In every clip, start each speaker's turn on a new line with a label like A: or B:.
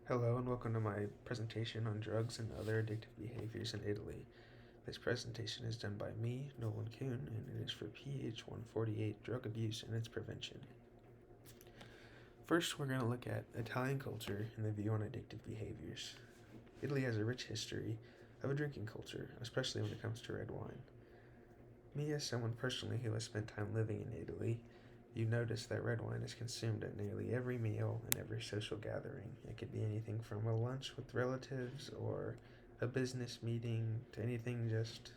A: Hello and welcome to my presentation on drugs and other addictive behaviors in Italy. This presentation is done by me, Nolan Coon, and it is for PH 148 Drug Abuse and its Prevention. First, we're going to look at Italian culture and the view on addictive behaviors. Italy has a rich history of a drinking culture, especially when it comes to red wine. Me, as someone personally who has spent time living in Italy, you notice that red wine is consumed at nearly every meal and every social gathering. It could be anything from a lunch with relatives or a business meeting to anything just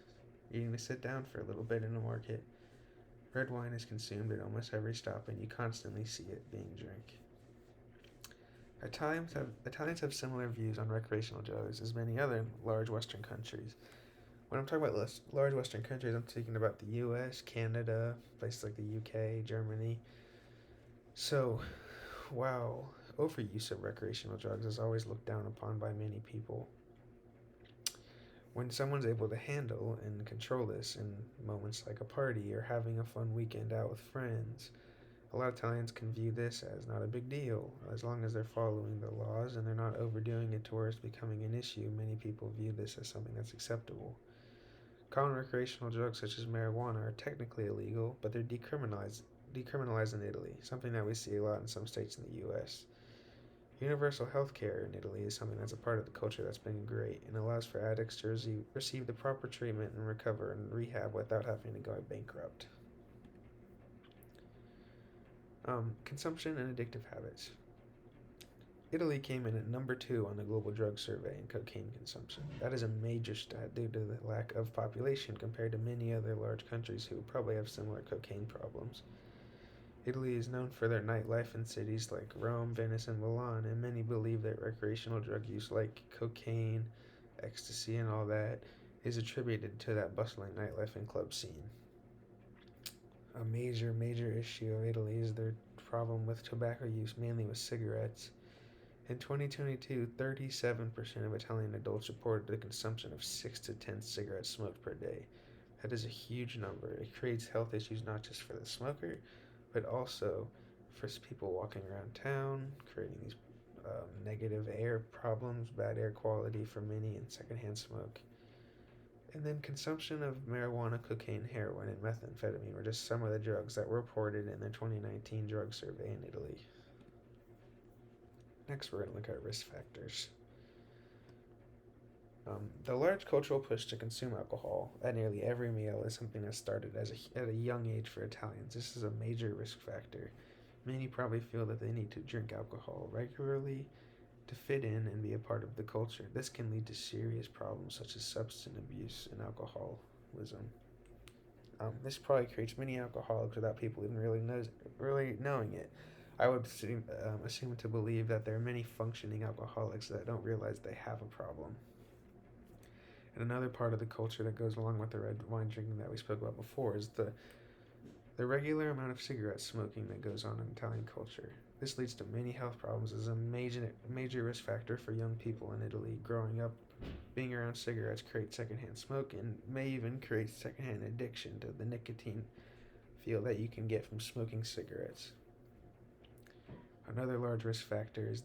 A: eating to sit down for a little bit in a market. Red wine is consumed at almost every stop and you constantly see it being drank. Italians have similar views on recreational drugs as many other large Western countries. When I'm talking about large Western countries, I'm thinking about the US, Canada, places like the UK, Germany. So, while overuse of recreational drugs is always looked down upon by many people, when someone's able to handle and control this in moments like a party or having a fun weekend out with friends, a lot of Italians can view this as not a big deal. As long as they're following the laws and they're not overdoing it to where it's becoming an issue, many people view this as something that's acceptable. Common recreational drugs such as marijuana are technically illegal, but they're decriminalized in Italy, something that we see a lot in some states in the US. Universal health care in Italy is something that's a part of the culture that's been great and allows for addicts to receive the proper treatment and recover and rehab without having to go bankrupt. Consumption and addictive habits. Italy came in at number 2 on the global drug survey in cocaine consumption. That is a major stat due to the lack of population compared to many other large countries who probably have similar cocaine problems. Italy is known for their nightlife in cities like Rome, Venice, and Milan, and many believe that recreational drug use like cocaine, ecstasy, and all that is attributed to that bustling nightlife and club scene. A major issue of Italy is their problem with tobacco use, mainly with cigarettes. In 2022, 37% of Italian adults reported the consumption of 6 to 10 cigarettes smoked per day. That is a huge number. It creates health issues not just for the smoker, but also for people walking around town, creating these negative air problems, bad air quality for many, and secondhand smoke. And then consumption of marijuana, cocaine, heroin, and methamphetamine were just some of the drugs that were reported in the 2019 drug survey in Italy. Next, we're going to look at risk factors. The large cultural push to consume alcohol at nearly every meal is something that started at a young age for Italians. This is a major risk factor. Many probably feel that they need to drink alcohol regularly to fit in and be a part of the culture. This can lead to serious problems such as substance abuse and alcoholism. This probably creates many alcoholics without people even really knowing it. I would assume to believe that there are many functioning alcoholics that don't realize they have a problem. And another part of the culture that goes along with the red wine drinking that we spoke about before is the regular amount of cigarette smoking that goes on in Italian culture. This leads to many health problems as a major risk factor for young people in Italy. Growing up, being around cigarettes creates secondhand smoke and may even create secondhand addiction to the nicotine feel that you can get from smoking cigarettes. Another large risk factor is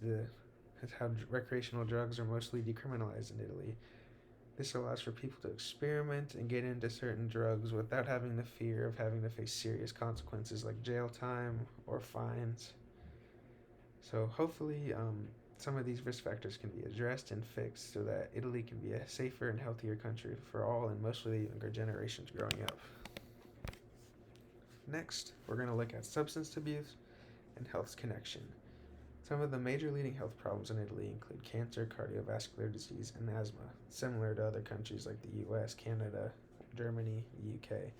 A: how recreational drugs are mostly decriminalized in Italy. This allows for people to experiment and get into certain drugs without having the fear of having to face serious consequences like jail time or fines. So hopefully some of these risk factors can be addressed and fixed so that Italy can be a safer and healthier country for all and mostly the younger generations growing up. Next, we're going to look at substance abuse and health's connection. Some of the major leading health problems in Italy include cancer, cardiovascular disease, and asthma, similar to other countries like the US, Canada, Germany, UK,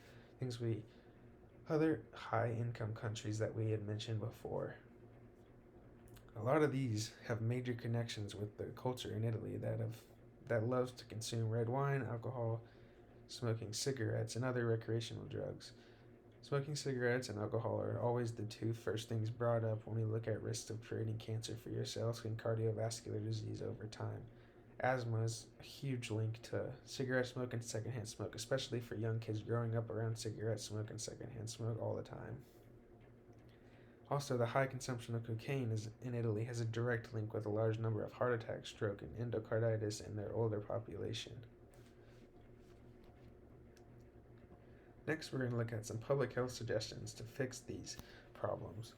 A: other high income countries that we had mentioned before. A lot of these have major connections with the culture in Italy that loves to consume red wine, alcohol, smoking cigarettes, and other recreational drugs. Smoking cigarettes and alcohol are always the two first things brought up when we look at risks of creating cancer for yourself and cardiovascular disease over time. Asthma is a huge link to cigarette smoke and secondhand smoke, especially for young kids growing up around cigarette smoke and secondhand smoke all the time. Also, the high consumption of cocaine in Italy has a direct link with a large number of heart attacks, stroke, and endocarditis in their older population. Next, we're going to look at some public health suggestions to fix these problems.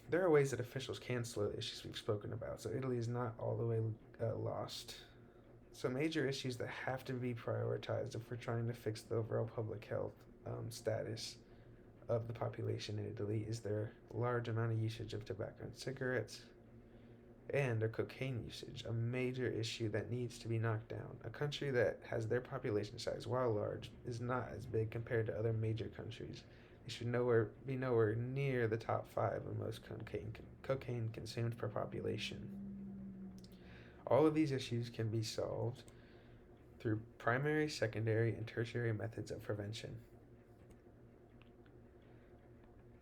A: There are ways that officials can slow the issues we've spoken about, so Italy is not all the way lost. So, major issues that have to be prioritized if we're trying to fix the overall public health status of the population in Italy is their large amount of usage of tobacco and cigarettes, and their cocaine usage, a major issue that needs to be knocked down. A country that has their population size, while large, is not as big compared to other major countries. They should be nowhere near the top five of most cocaine consumed per population. All of these issues can be solved through primary, secondary, and tertiary methods of prevention.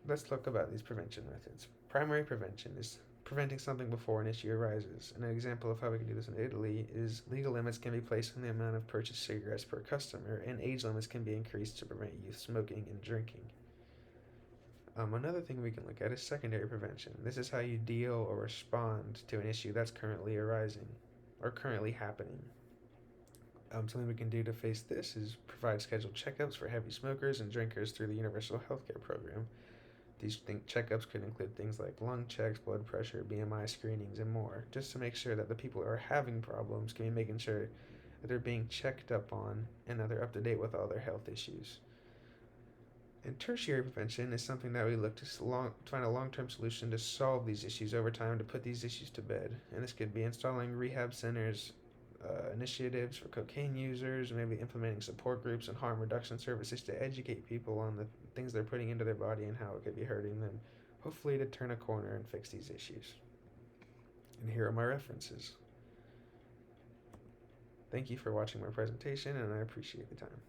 A: Let's talk about these prevention methods. Primary prevention is preventing something before an issue arises. An example of how we can do this in Italy is legal limits can be placed on the amount of purchased cigarettes per customer, and age limits can be increased to prevent youth smoking and drinking. Another thing we can look at is secondary prevention. This is how you deal or respond to an issue that's currently arising or currently happening. Something we can do to face this is provide scheduled checkups for heavy smokers and drinkers through the Universal Healthcare Program. These checkups could include things like lung checks, blood pressure, BMI screenings, and more, just to make sure that the people who are having problems can be making sure that they're being checked up on and that they're up to date with all their health issues. And tertiary prevention is something that we look to find a long-term solution to solve these issues over time, to put these issues to bed. And this could be installing rehab centers, initiatives for cocaine users, maybe implementing support groups and harm reduction services to educate people on the things they're putting into their body and how it could be hurting them, hopefully to turn a corner and fix these issues. And here are my references. Thank you for watching my presentation, and I appreciate the time.